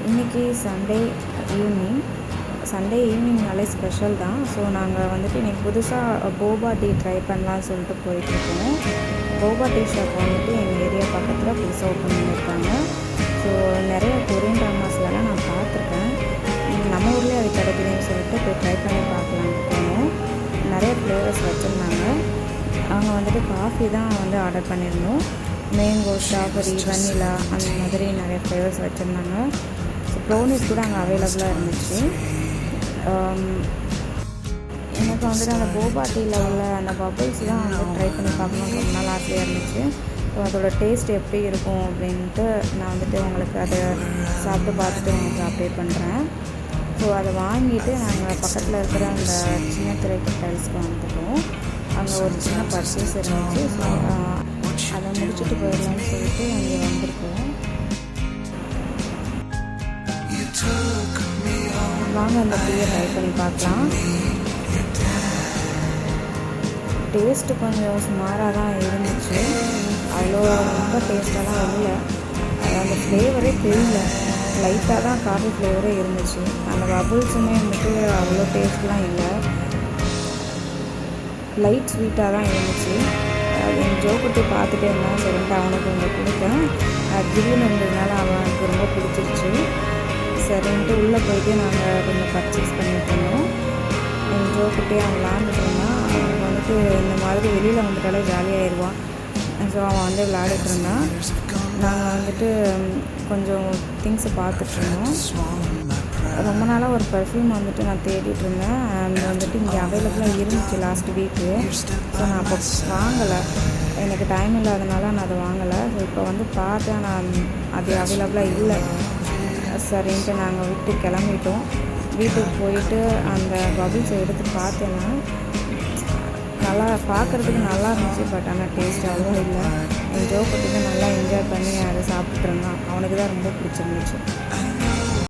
இன்றைக்கி Sunday ஈவினிங்னாலே special தான். So நாங்கள் வந்துட்டு இன்றைக்கி புதுசாக போபா டீ ட்ரை பண்ணலான்னு சொல்லிட்டு போயிட்டுருக்கோம். போபா டீ ஷாப் வந்துட்டு எங்கள் ஏரியா பக்கத்தில் புதுசாக ஓப்பன் பண்ணியிருக்காங்க. ஸோ நிறைய கொரியன் ட்ராமாஸ்லாம் நான் பார்த்துருக்கேன். நம்ம ஊர்லேயே அது கிடைக்குதுன்னு சொல்லிட்டு போய் ட்ரை பண்ணி பார்க்கலான்ட்டு போனோம். நிறைய ஃப்ளேவர்ஸ் வச்சுருந்தாங்க. அவங்க வந்துட்டு காஃபி தான் வந்து ஆர்டர் பண்ணியிருந்தோம். மேங்கோ, ஸ்ட்ராபெரி, வெண்ணிலா அந்த மாதிரி நிறைய ஃப்ளேவர்ஸ் வச்சுருந்தாங்க. ஸோ ப்ரௌனிஸ் கூட அங்கே அவைலபிளாக இருந்துச்சு. எனக்கு வந்துட்டு அந்த போபா டீயில் உள்ள அந்த பபிள்ஸ் தான் வந்து ட்ரை பண்ணி பார்க்கணுன்னு ரொம்ப நாள் ஆசையாக இருந்துச்சு. ஸோ அதோட டேஸ்ட் எப்படி இருக்கும் அப்படின்ட்டு நான் வந்துட்டு உங்களுக்கு அதை சாப்பிட்டு பார்த்துட்டு உங்களுக்கு அப்டேட் பண்ணுறேன். ஸோ அதை வாங்கிட்டு நாங்கள் பக்கத்தில் இருக்கிற அந்த சின்ன திரைக்கு டைல்ஸ்க்கு வந்துட்டோம். அங்கே ஒரு சின்ன பர்ச்சேஸ் இருந்துச்சு. ஸோ அதை முடிச்சுட்டு போயிடலான்னு சொல்லிட்டு அங்கே வந்திருக்கோம். வாங்க அந்த டீயை ட்ரை பண்ணி பார்க்கலாம். டேஸ்ட்டு கொஞ்சம் சுமாராக தான் இருந்துச்சு. அவ்வளோ ரொம்ப டேஸ்ட்டாலாம் இல்லை. அந்த ஃப்ளேவரே தெரியல. லைட்டாக தான் காஃபி ஃப்ளேவரே இருந்துச்சு. அந்த பபுள்ஸுமே வந்துட்டு அவ்வளோ டேஸ்ட்லாம் இல்லை. லைட் ஸ்வீட்டாக தான் இருந்துச்சு. என் ஜோக்குட்டி பார்த்துட்டே இருந்தான். சரின்ட்டு அவனுக்கு கொஞ்சம் கொடுத்தேன். திடீர்னு இருந்ததுனால அவனுக்கு ரொம்ப பிடிச்சிருச்சு. சரின்ட்டு உள்ளே போயிட்டு நாங்கள் கொஞ்சம் பர்ச்சேஸ் பண்ணிட்டு இருந்தோம். என் ஜோக்குட்டி அவன் விளாண்டுட்டு இருந்தான். அவனுக்கு வந்துட்டு இந்த மாதிரி வெளியில் வந்துட்டாலே ஜாலியாகிடுவான். ஸோ அவன் வந்து விளையாடிட்டு இருந்தான். நாங்கள் வந்துட்டு கொஞ்சம் திங்ஸை பார்த்துட்ருந்தோம். ரொம்ப நாளாக ஒரு பர்ஃப்யூம் வந்துட்டு நான் தேடிட்டு இருந்தேன். அது வந்துட்டு இங்கே அவைலபிளாக இருந்துச்சு லாஸ்ட் வீக்கு. ஸோ நான் அப்போ வாங்கலை. எனக்கு டைம் இல்லாதனால நான் அதை வாங்கலை. ஸோ இப்போ வந்து பார்த்தேன், நான் அது அவைலபிளாக இல்லை. சரின்ட்டு நாங்கள் விட்டு கிளம்பிட்டோம். வீட்டுக்கு போயிட்டு அந்த பபிள்ஸை எடுத்து பார்த்தேன்னா நல்லா பார்க்குறதுக்கு நல்லா இருந்துச்சு. பட் ஆனால் டேஸ்ட் அவ்வளோ இல்லை. என் ஜோக்குட்டி தான் நல்லா என்ஜாய் பண்ணி அதை சாப்பிட்டுட்டு இருந்தான். அவனுக்கு தான் ரொம்ப பிடிச்சிருந்துச்சு.